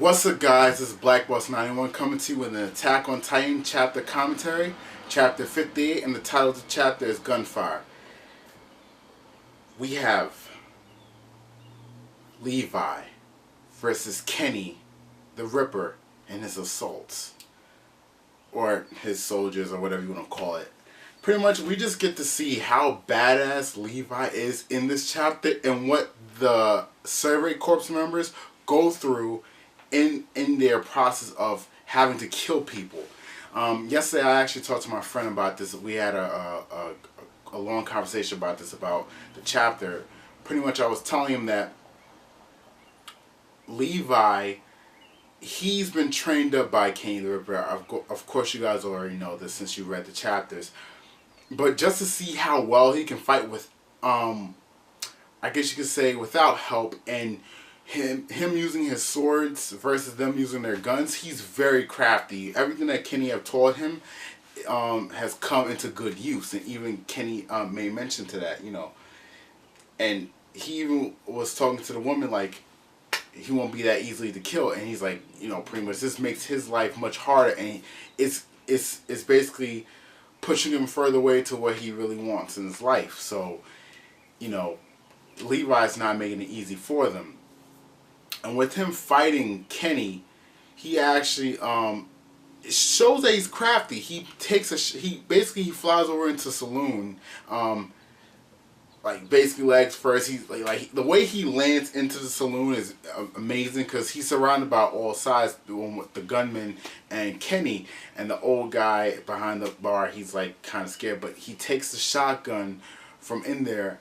What's up, guys? This is Black Boss 91 coming to you with an Attack on Titan chapter commentary, chapter 58, and the title of the chapter is Gunfire. We have Levi versus Kenny, the Ripper, and his assaults, or his soldiers, or whatever you want to call it. Pretty much, we just get to see how badass Levi is in this chapter and what the Survey Corps members go through in their process of having to kill people. Yesterday, I actually talked to my friend about this. We had a long conversation about this, about the chapter. Pretty much, I was telling him that Levi, he's been trained up by Kenny the Ripper. Of course, you guys already know this since you read the chapters. But just to see how well he can fight with, I guess you could say, without help, and him using his swords versus them using their guns, he's very crafty. Everything that Kenny have taught him has come into good use, and even Kenny made mention to that, And he even was talking to the woman like he won't be that easily to kill, and he's like, pretty much this makes his life much harder, and it's basically pushing him further away to what he really wants in his life. So, Levi's not making it easy for them. And with him fighting Kenny, he actually it shows that he's crafty. He basically flies over into the saloon, like basically legs first. He's like the way he lands into the saloon is amazing because he's surrounded by all sides, with the gunman and Kenny, and the old guy behind the bar. He's like kind of scared, but he takes the shotgun from in there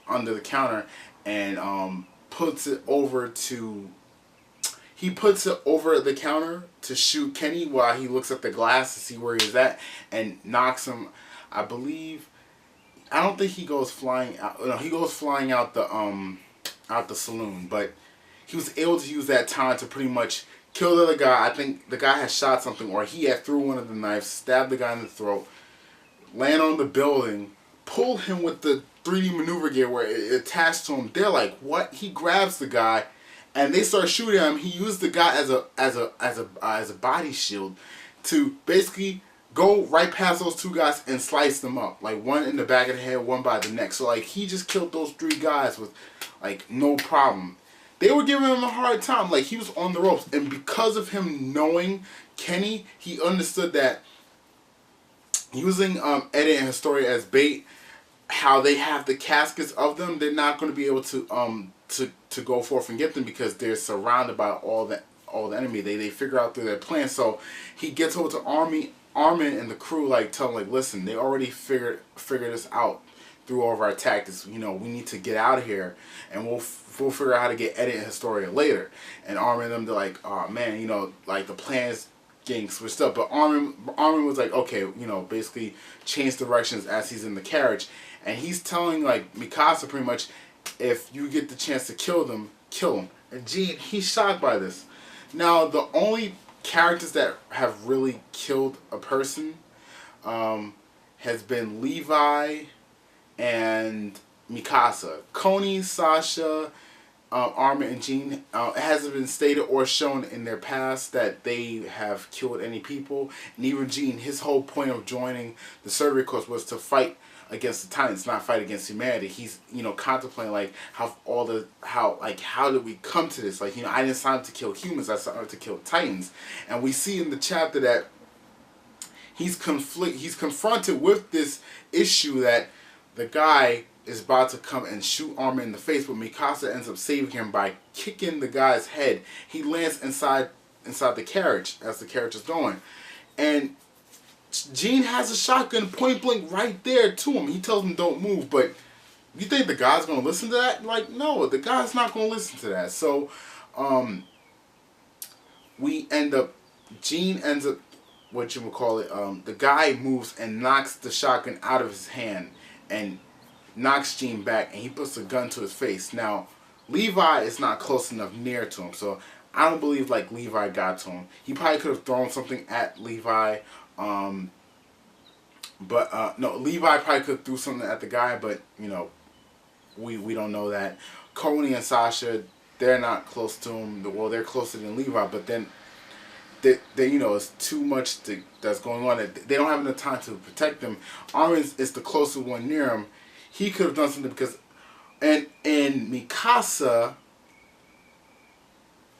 under the counter and puts it over the counter to shoot Kenny while he looks at the glass to see where he's at and knocks him. I don't think he goes flying out. No, he goes flying out the saloon, but he was able to use that time to pretty much kill the other guy. I think the guy had shot something, or he had threw one of the knives, stabbed the guy in the throat, land on the building, pulled him with the 3D maneuver gear where it attached to him. They're like, what? He grabs the guy, and they start shooting him. He used the guy as a body shield to basically go right past those two guys and slice them up. Like one in the back of the head, one by the neck. So like he just killed those three guys with like no problem. They were giving him a hard time. Like he was on the ropes. And because of him knowing Kenny, he understood that using Eddie and Historia as bait, how they have the caskets of them, they're not going to be able to go forth and get them because they're surrounded by all the enemy. They figure out through their plan. So he gets over to Armin and the crew, like tell them like, listen, they already figured this out through all of our tactics. We need to get out of here, and we'll figure out how to get Eddie and Historia later. And Armin and them, they're like, oh man, like the plan's getting switched up. But Armin was like, okay, basically change directions as he's in the carriage. And he's telling like Mikasa pretty much, if you get the chance to kill them, kill them. And Jean, he's shocked by this. Now the only characters that have really killed a person has been Levi and Mikasa. Coney, Sasha, Armin, and Jean, it hasn't been stated or shown in their past that they have killed any people. And even Jean, his whole point of joining the Survey Corps was to fight against the Titans, not fight against humanity. He's contemplating like how did we come to this? Like I didn't sign up to kill humans. I signed up to kill Titans. And we see in the chapter that he's confronted with this issue that the guy is about to come and shoot Armin in the face, but Mikasa ends up saving him by kicking the guy's head. He lands inside the carriage as the carriage is going, and Jean has a shotgun point blank right there to him. He tells him don't move, but you think the guy's going to listen to that? Like, no, the guy's not going to listen to that. So, Jean ends up, the guy moves and knocks the shotgun out of his hand and knocks Jean back, and he puts the gun to his face. Now, Levi is not close enough near to him, so I don't believe like Levi got to him. He probably could have thrown something at Levi. No, Levi probably could have threw something at the guy, but we don't know that. Coney and Sasha, they're not close to him. Well, they're closer than Levi, but then you know, it's too much that's going on. They don't have enough time to protect him. Armin is the closest one near him. He could have done something because, and Mikasa,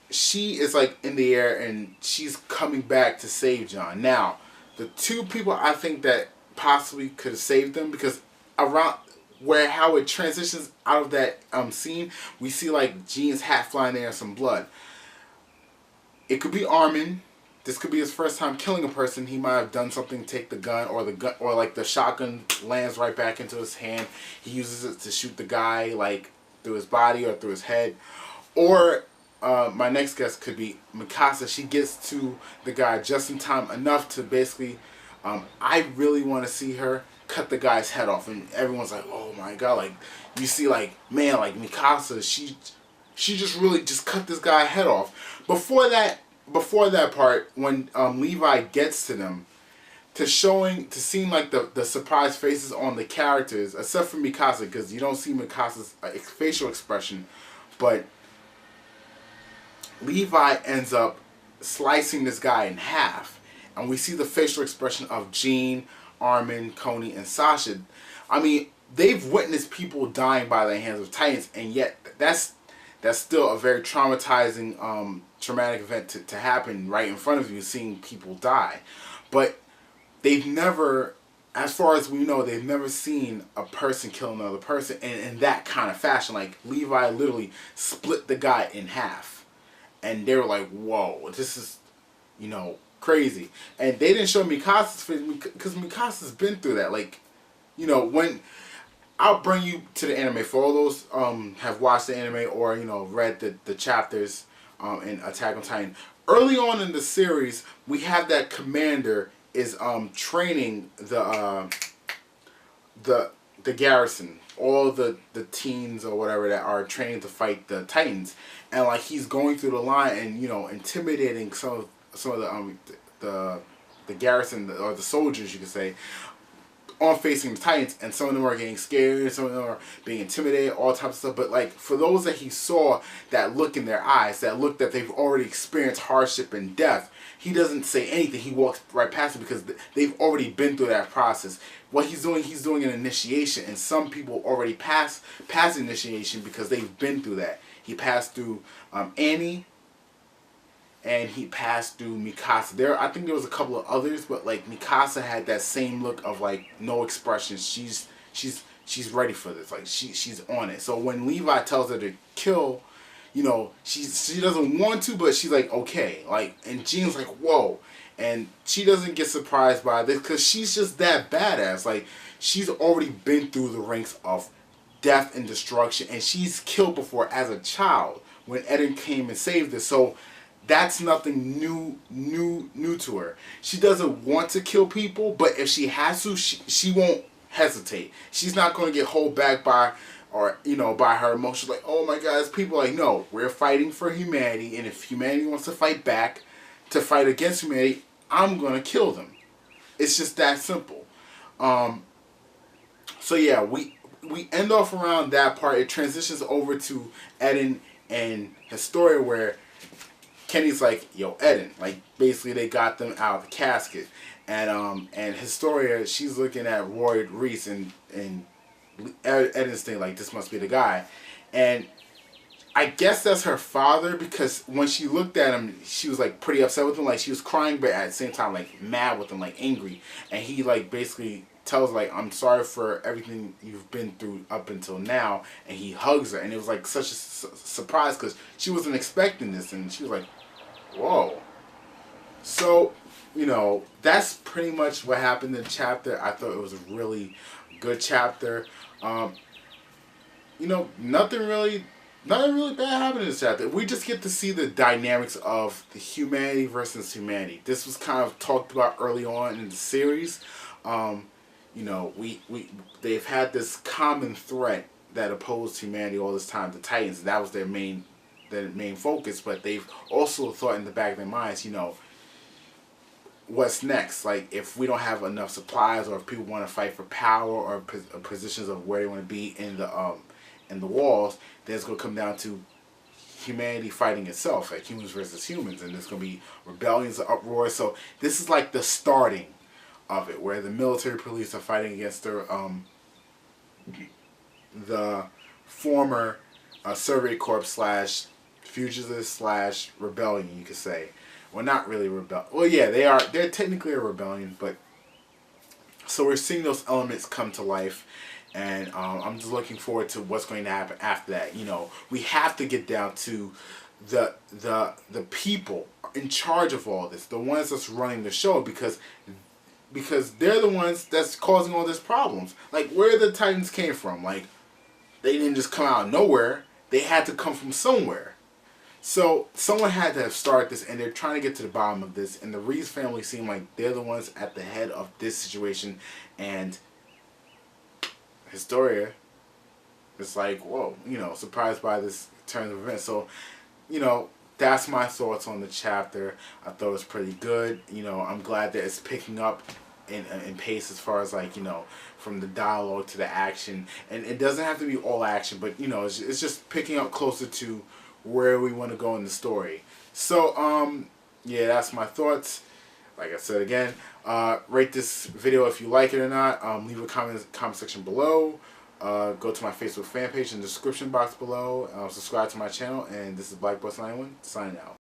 she is like in the air and she's coming back to save John. Now, the two people I think that possibly could have saved them, because around where how it transitions out of that scene, we see like Jean's hat flying there and some blood. It could be Armin. This could be his first time killing a person. He might have done something, take the gun, or like the shotgun lands right back into his hand. He uses it to shoot the guy like through his body or through his head. Or my next guess could be Mikasa. She gets to the guy just in time enough to basically, I really want to see her cut the guy's head off, and everyone's like, oh my god, like you see like, man, like Mikasa, she just really just cut this guy's head off. Before that part, when Levi gets to them, to seeing like the surprised faces on the characters, except for Mikasa, because you don't see Mikasa's facial expression, but Levi ends up slicing this guy in half, and we see the facial expression of Jean, Armin, Coney, and Sasha. I mean, they've witnessed people dying by the hands of Titans, and yet that's still a very traumatizing, traumatic event to happen right in front of you, seeing people die. But they've never, as far as we know, they've never seen a person kill another person in that kind of fashion. Like, Levi literally split the guy in half. And they were like, whoa, this is, you know, crazy. And they didn't show Mikasa's face, because Mikasa's been through that. Like, you know, when... I'll bring you to the anime. For all those have watched the anime or, you know, read the chapters in Attack on Titan. Early on in the series, we have that commander is training the garrison, all the teens or whatever that are training to fight the Titans, and like he's going through the line and, you know, intimidating some of the garrison or the soldiers, you could say, on facing the Titans, and some of them are getting scared, some of them are being intimidated, all types of stuff. But like, for those that he saw, that look in their eyes, that look that they've already experienced hardship and death, he doesn't say anything. He walks right past it because they've already been through that process. What he's doing an initiation, and some people already pass initiation because they've been through that. He passed through Annie, and he passed through Mikasa. I think there was a couple of others, but like Mikasa had that same look of like no expression. She's ready for this. Like she's on it. So when Levi tells her to kill, you know, she doesn't want to, but she's like, okay. Like, and Jean's like, whoa. And she doesn't get surprised by this because she's just that badass. Like, she's already been through the ranks of death and destruction, and she's killed before as a child when Eren came and saved her. So that's nothing new to her. She doesn't want to kill people, but if she has to, she won't hesitate. She's not going to get held back by, or, you know, by her emotions. Like, oh my God, it's people. Like, no, we're fighting for humanity, and if humanity wants to fight back, to fight against humanity, I'm going to kill them. It's just that simple. So yeah, we end off around that part. It transitions over to Eren and Historia, where Kenny's like, yo, Eren. Like, basically they got them out of the casket. And Historia, she's looking at Roy Reese, and Eden's thinking, like, this must be the guy. And I guess that's her father, because when she looked at him, she was, like, pretty upset with him. Like, she was crying, but at the same time, like, mad with him, like, angry. And he, like, basically tells, like, I'm sorry for everything you've been through up until now. And he hugs her. And it was, like, such a surprise, because she wasn't expecting this. And she was like, whoa. So, you know, that's pretty much what happened in the chapter. I thought it was a really good chapter. You know, nothing really bad happened in this chapter. We just get to see the dynamics of the humanity versus humanity. This was kind of talked about early on in the series. You know, they've had this common threat that opposed humanity all this time, the Titans. And that was their main focus. But they've also thought in the back of their minds, you know, what's next? Like, if we don't have enough supplies, or if people want to fight for power or positions of where they want to be in the walls, then it's going to come down to humanity fighting itself, like humans versus humans, and there's gonna be rebellions, uproar. So this is like the starting of it, where the military police are fighting against the former Survey Corps slash fugitives slash rebellion, you could say. Well, not really rebel. Well, yeah, they are. They're technically a rebellion, but so we're seeing those elements come to life, and I'm just looking forward to what's going to happen after that. You know, we have to get down to the people in charge of all this, the ones that's running the show, because they're the ones that's causing all these problems. Like, where the Titans came from, like, they didn't just come out of nowhere. They had to come from somewhere. So someone had to have started this, and they're trying to get to the bottom of this. And the Reeves family seem like they're the ones at the head of this situation. And Historia is like, whoa, you know, surprised by this turn of events. So, you know, that's my thoughts on the chapter. I thought it was pretty good. You know, I'm glad that it's picking up in pace as far as, like, you know, from the dialogue to the action. And it doesn't have to be all action, but, you know, it's just picking up closer to where we want to go in the story. So, yeah, that's my thoughts. Like I said again, rate this video if you like it or not. Leave a comment section below. Go to my Facebook fan page in the description box below. Subscribe to my channel. And this is BlackBus91 signing out.